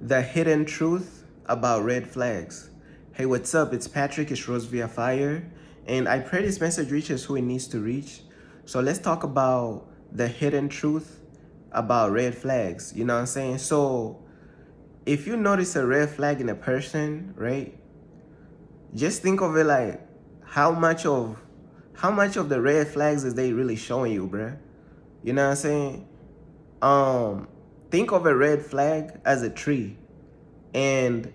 The hidden truth about red flags. Hey, what's up? It's Patrick, it's Rose via Fire, and I pray this message reaches who it needs to reach. So let's talk about the hidden truth about red flags. You know what I'm saying? So if you notice a red flag in a person, right? Just think of it like how much of the red flags is they really showing you, bruh? You know what I'm saying? Think of a red flag as a tree. And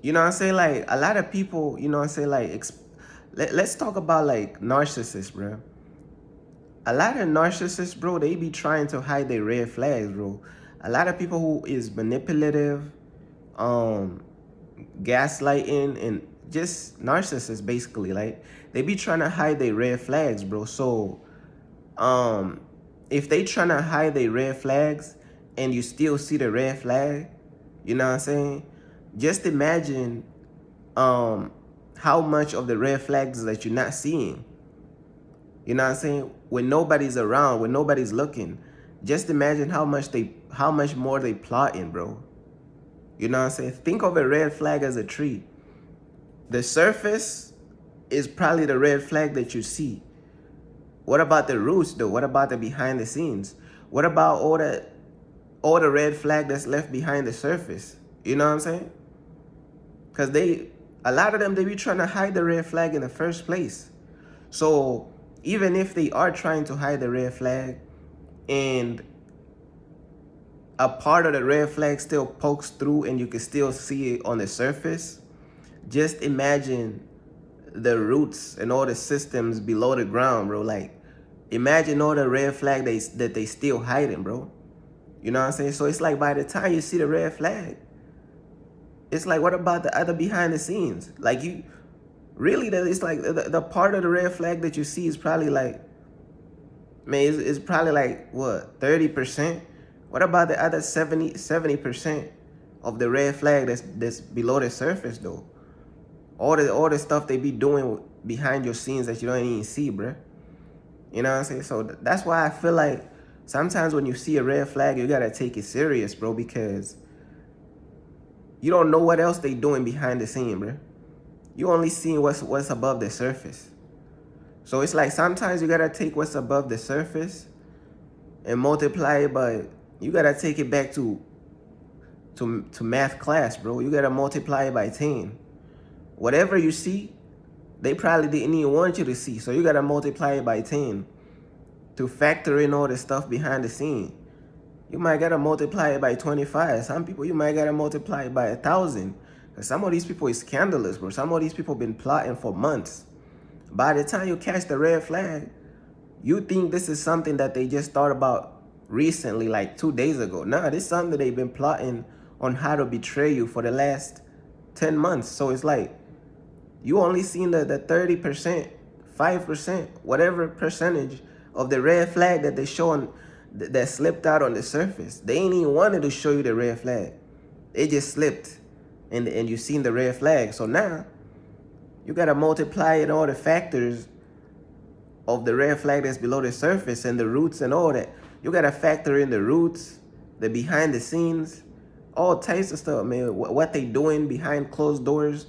you know what I'm saying? Like a lot of people, you know what I'm saying? Like let's talk about like narcissists, bro. A lot of narcissists, bro, they be trying to hide their red flags, bro. A lot of people who is manipulative, um, gaslighting, and just narcissists basically, like they be trying to hide their red flags, bro. So um if they trying to hide their red flags and you still see the red flag, you know what I'm saying? Just imagine how much of the red flags that you're not seeing. You know what I'm saying? When nobody's around, when nobody's looking, just imagine how much more they plotting, bro. You know what I'm saying? Think of a red flag as a tree. The surface is probably the red flag that you see. What about the roots though? What about the behind the scenes? What about all the red flag that's left behind the surface? You know what I'm saying? Because a lot of them, they be trying to hide the red flag in the first place. So even if they are trying to hide the red flag and a part of the red flag still pokes through and you can still see it on the surface, just imagine the roots and all the systems below the ground, bro. Like, imagine all the red flag that they still hiding, bro. You know what I'm saying? So it's like by the time you see the red flag, it's like, what about the other behind the scenes? Like you, really, it's like the part of the red flag that you see is probably like, man, it's probably like, what, 30%? What about the other 70% of the red flag that's below the surface, though? All the stuff they be doing behind your scenes that you don't even see, bruh. You know what I'm saying? So that's why I feel like sometimes when you see a red flag, you gotta take it serious, bro, because you don't know what else they doing behind the scene, bro. You only seeing what's above the surface. So it's like sometimes you gotta take what's above the surface and multiply it, but you gotta take it back to math class, bro. You gotta multiply it by 10. Whatever you see, they probably didn't even want you to see. So you gotta multiply it by 10 to factor in all the stuff behind the scene. You might gotta multiply it by 25. Some people, you might gotta multiply it by 1,000. Some of these people is scandalous, bro. Some of these people been plotting for months. By the time you catch the red flag, you think this is something that they just thought about recently, like 2 days ago. Nah, this is something that they've been plotting on how to betray you for the last 10 months. So it's like, you only seen the 30%, 5%, whatever percentage of the red flag that they showing that slipped out on the surface. They ain't even wanted to show you the red flag. It just slipped and you seen the red flag. So now you gotta multiply it all the factors of the red flag that's below the surface and the roots and all that. You gotta factor in the roots, the behind the scenes, all types of stuff, man. What they doing behind closed doors,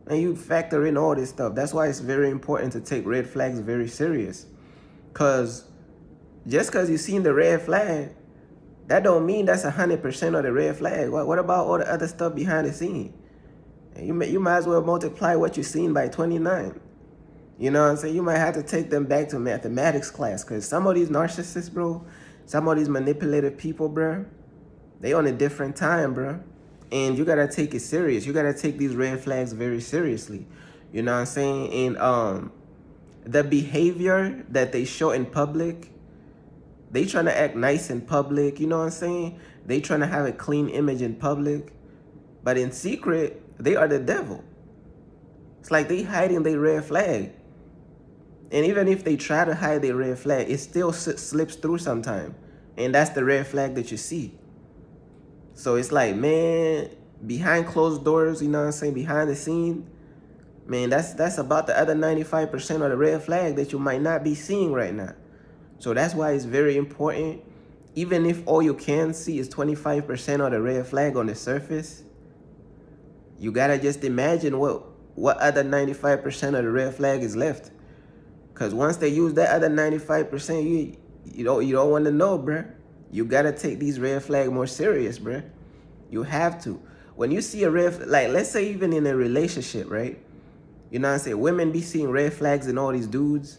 and you factor in all this stuff. That's why it's very important to take red flags very serious. Cause just cause you seen the red flag, that don't mean that's 100% of the red flag. What about all the other stuff behind the scene? You might as well multiply what you seen by 29. You know what I'm saying? You might have to take them back to mathematics class, because some of these narcissists, bro, some of these manipulative people, bro, they on a different time, bro. And you gotta take it serious. You gotta take these red flags very seriously. You know what I'm saying? And the behavior that they show in public, they trying to act nice in public, you know what I'm saying? They trying to have a clean image in public, but in secret, they are the devil. It's like they hiding their red flag. And even if they try to hide their red flag, it still slips through sometime. And that's the red flag that you see. So it's like, man, behind closed doors, you know what I'm saying, behind the scene, man, that's about the other 95% of the red flag that you might not be seeing right now. So that's why it's very important even if all you can see is 25% of the red flag on the surface, you gotta just imagine what other 95% of the red flag is left. Cause once they use that other 95%, you don't want to know, bruh. You gotta take these red flags more serious, bruh. You have to. When you see a red, like let's say even in a relationship, right? You know what I'm saying? Women be seeing red flags in all these dudes,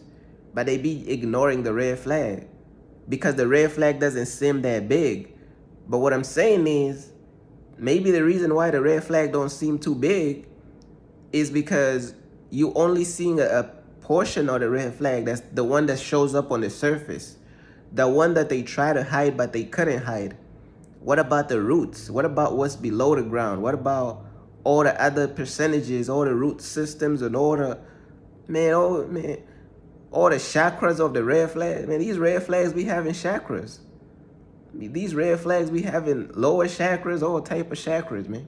but they be ignoring the red flag because the red flag doesn't seem that big. But what I'm saying is, maybe the reason why the red flag don't seem too big is because you only seeing a portion of the red flag. That's the one that shows up on the surface, the one that they try to hide but they couldn't hide. What about the roots? What about what's below the ground? What about all the other percentages, all the root systems, and all the all the chakras of the red flag? Man, these red flags be having chakras. These red flags be having lower chakras, all type of chakras, man.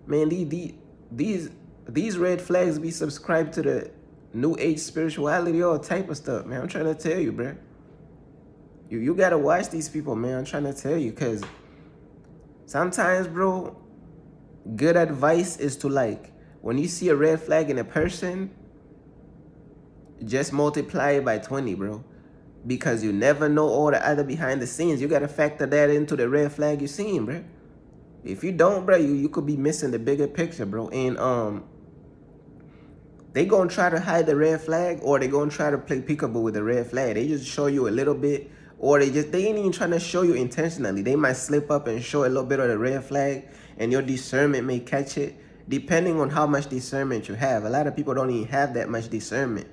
Man, these red flags be subscribed to the new age spirituality, all type of stuff, man. I'm trying to tell you, bro. You gotta watch these people, man. I'm trying to tell you, cause sometimes, bro, good advice is to, like, when you see a red flag in a person, just multiply it by 20, bro. Because you never know all the other behind the scenes. You gotta factor that into the red flag you're seeing, bro. If you don't, bro, you could be missing the bigger picture, bro. And they gonna try to hide the red flag, or they gonna try to play peekaboo with the red flag. They just show you a little bit, or they ain't even trying to show you intentionally. They might slip up and show a little bit of the red flag, and your discernment may catch it, depending on how much discernment you have. A lot of people don't even have that much discernment.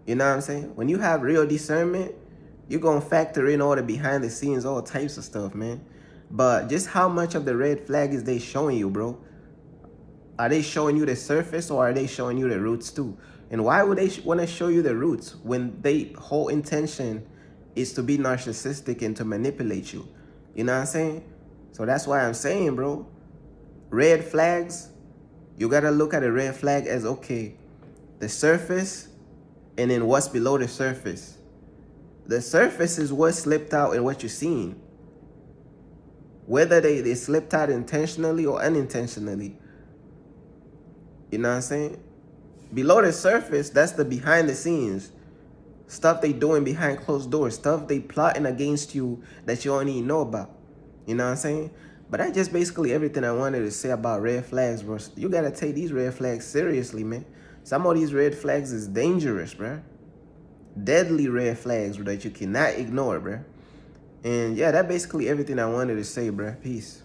You know what I'm saying? When you have real discernment, you're gonna factor in all the behind the scenes, all types of stuff, man. But just how much of the red flag is they showing you, bro? Are they showing you the surface, or are they showing you the roots too? And why would they want to show you the roots when their whole intention is to be narcissistic and to manipulate you? You know what I'm saying? So that's why I'm saying, bro, red flags, you got to look at a red flag as, okay, the surface and then what's below the surface. The surface is what slipped out and what you're seeing. Whether they slipped out intentionally or unintentionally. You know what I'm saying? Below the surface, that's the behind the scenes. Stuff they doing behind closed doors. Stuff they plotting against you that you don't even know about. You know what I'm saying? But that's just basically everything I wanted to say about red flags, bro. You got to take these red flags seriously, man. Some of these red flags is dangerous, bro. Deadly red flags, bro, that you cannot ignore, bro. And yeah, that's basically everything I wanted to say, bro. Peace.